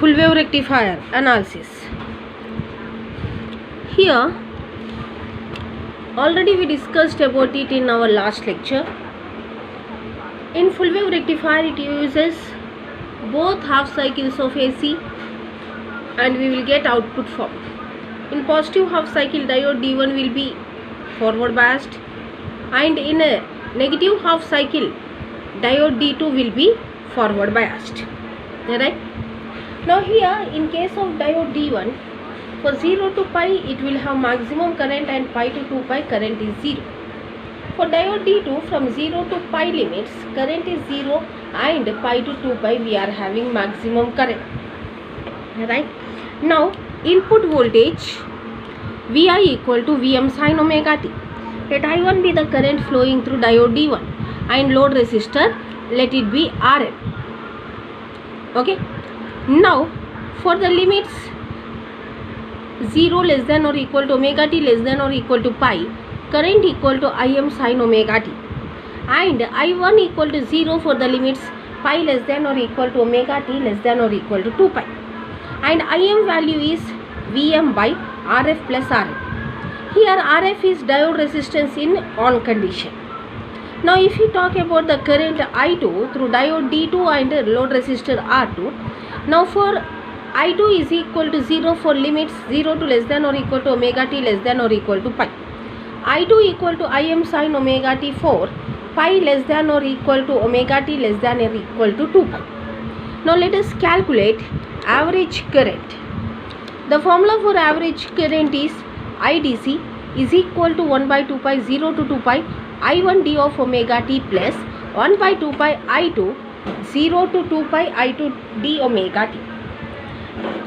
full wave rectifier analysis. Here already we discussed about it in our last lecture. In full wave rectifier it uses both half cycles of AC and we will get output form. In positive half cycle diode D1 will be forward biased and in a negative half cycle diode D2 will be forward biased. Right? Now here in case of diode D1, for 0 to pi it will have maximum current and pi to 2 pi current is 0. For diode D2 from 0 to pi limits current is 0 and pi to 2 pi we are having maximum current. Right? Now input voltage Vi equal to Vm sin omega t. Let I1 be the current flowing through diode D1 and load resistor let it be Rn. Okay. Now for the limits 0 less than or equal to omega t less than or equal to pi, current equal to Im sin omega t, and I1 equal to 0 for the limits pi less than or equal to omega t less than or equal to 2 pi, and Im value is Vm by Rf plus Rn. Here Rf is diode resistance in on condition. Now if you talk about the current I2 through diode D2 and load resistor R2, now for I2 is equal to 0 for limits 0 to less than or equal to omega t less than or equal to pi. I2 equal to Im sin omega t for pi less than or equal to omega t less than or equal to 2 pi. Now let us calculate average current. The formula for average current is IDC is equal to 1 by 2 pi 0 to 2 pi I1 d of omega t plus 1 by 2 pi I2 0 to 2 pi I2 d omega t.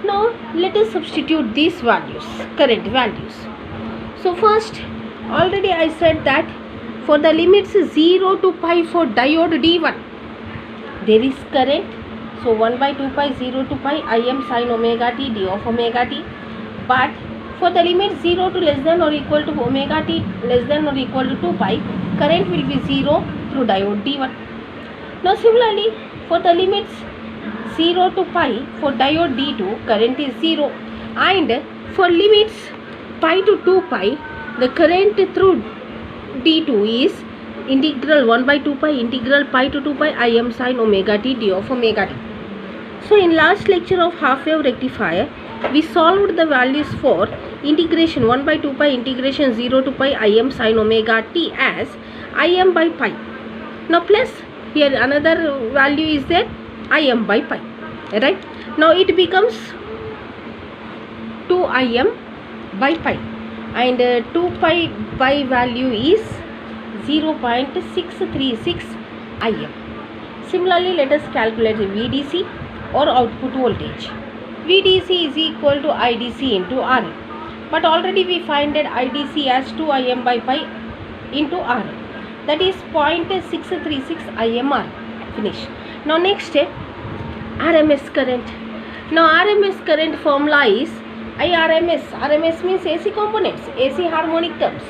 Now let us substitute these values, current values. So first already I said that for the limits 0 to pi for diode D1 there is current. So 1 by 2 pi 0 to pi Im sin omega t d of omega t, but for the limit 0 to less than or equal to omega t less than or equal to 2 pi, current will be 0 through diode D1. Now similarly for the limits 0 to pi for diode D2 current is 0, and for limits pi to 2 pi the current through D2 is integral 1 by 2 pi integral pi to 2 pi Im sin omega t d of omega t. So in last lecture of half wave rectifier we solved the values for integration 1 by 2 pi integration 0 to pi Im sin omega t as Im by pi. Now plus here another value is there Im by pi. Right? Now it becomes 2 Im by pi and 2 pi value is 0.636 Im. Similarly let us calculate VDC or output voltage. VDC is equal to IDC into Rn, but already we find that IDC as 2 Im by pi into Rn, that is 0.636 IMR. Finish. Now next RMS current. Now RMS current formula is IRMS. RMS means AC components, AC harmonic terms.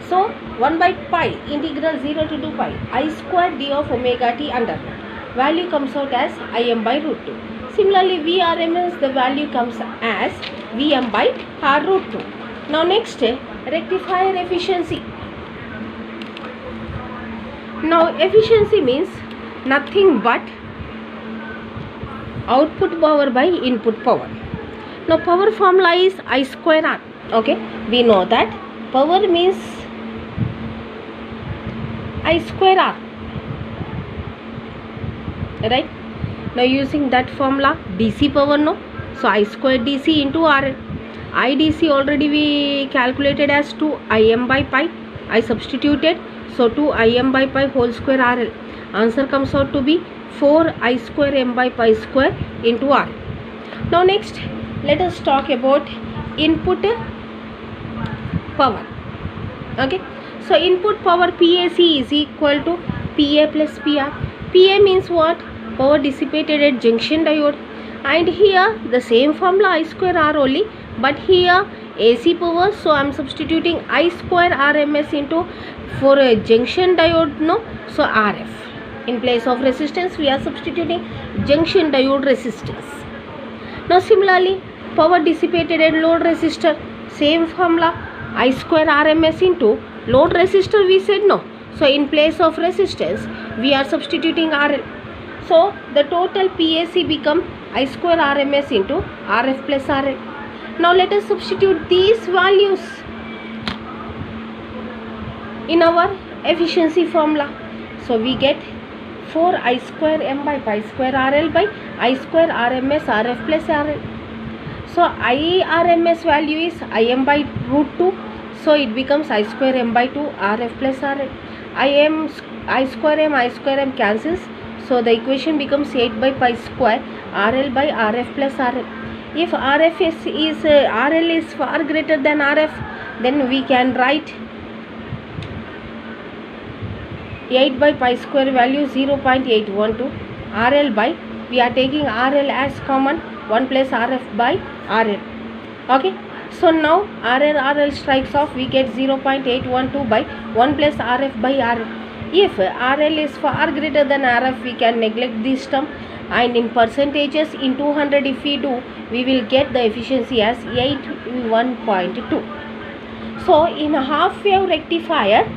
So 1 by pi integral 0 to 2 pi I square d of omega t under root. Value comes out as Im by root 2. Similarly VRMS the value comes as Vm by R root 2. Now next rectifier efficiency. Now efficiency means nothing but output power by input power. Now power formula is I square R. Okay, we know that power means I square R. Right? Now using that formula DC power, no, so I square DC into RL. IDC already we calculated as 2 Im by pi. I substituted, so 2 Im by pi whole square RL. Answer comes out to be 4 I square m by pi square into RL. Now next let us talk about input power. Okay, so input power PAC is equal to PA plus PR. PA means what? Power dissipated at junction diode, and here the same formula I square R only, but here AC power, so I am substituting I square RMS into for a junction diode, no, so RF. In place of resistance we are substituting junction diode resistance. Now similarly, power dissipated at load resistor, same formula, I square RMS into load resistor, we said no. So in place of resistance, we are substituting RL. So the total PAC become I square RMS into RF plus RL. Now let us substitute these values in our efficiency formula. So we get 4 I square M by pi square RL by I square RMS RF plus RL. So I RMS value is Im by root 2. So it becomes I square M by 2 RF plus RL. I square M cancels. So the equation becomes 8 by pi square RL by RF plus RL. If RL is far greater than RF, then we can write 8 by pi square value 0.812 RL by, we are taking RL as common, 1 plus RF by RL. Okay, so now RL strikes off, we get 0.812 by 1 plus RF by RL. If RL is far greater than RF, we can neglect this term, and in percentages in 200 if we do, we will get the efficiency as 81.2. So in a half wave rectifier,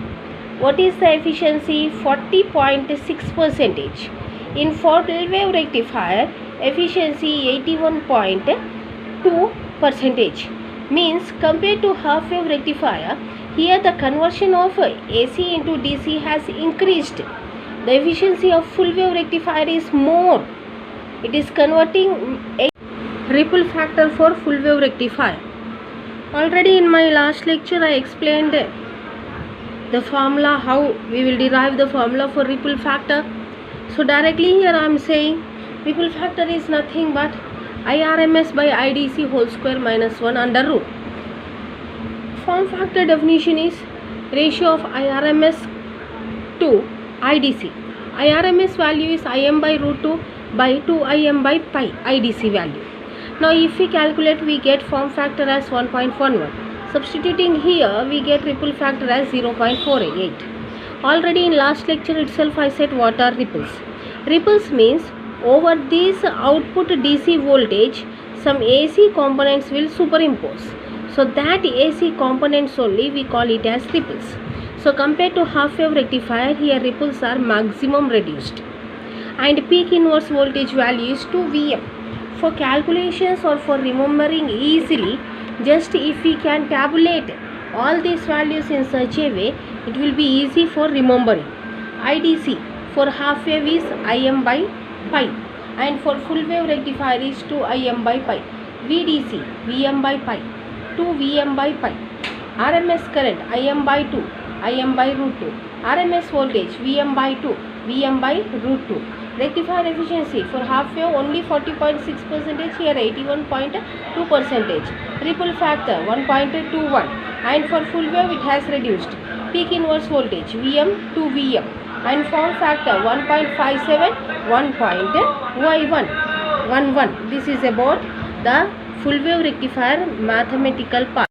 what is the efficiency? 40.6%. In full wave rectifier, efficiency 81.2%. Means compared to half wave rectifier, here the conversion of AC into DC has increased. The efficiency of full wave rectifier is more. It is converting a ripple factor for full wave rectifier. Already in my last lecture I explained the formula, how we will derive the formula for ripple factor. So directly here I am saying ripple factor is nothing but IRMS by IDC whole square minus 1 under root. Form factor definition is ratio of IRMS to IDC. IRMS value is Im by root 2 by 2Im by pi IDC value. Now if we calculate, we get form factor as 1.11. Substituting here, we get ripple factor as 0.48. Already in last lecture itself I said what are ripples. Ripples means over this output DC voltage, some AC components will superimpose. So that AC components only we call it as ripples. So compared to half wave rectifier, here ripples are maximum reduced. And peak inverse voltage value is 2 Vm. For calculations or for remembering easily, just if we can tabulate all these values in such a way, it will be easy for remembering. IDC for half wave is Im by pi, and for full wave rectifier is 2Im by pi. VDC Vm by pi, 2 Vm by pi. RMS current Im by 2, Im by root 2. RMS voltage Vm by 2, Vm by root 2. Rectifier efficiency for half wave only 40.6%, here 81.2%. Ripple factor 1.21, and for full wave it has reduced. Peak inverse voltage Vm to Vm, and form factor 1.57, 1.11. This is about the full wave rectifier mathematical part.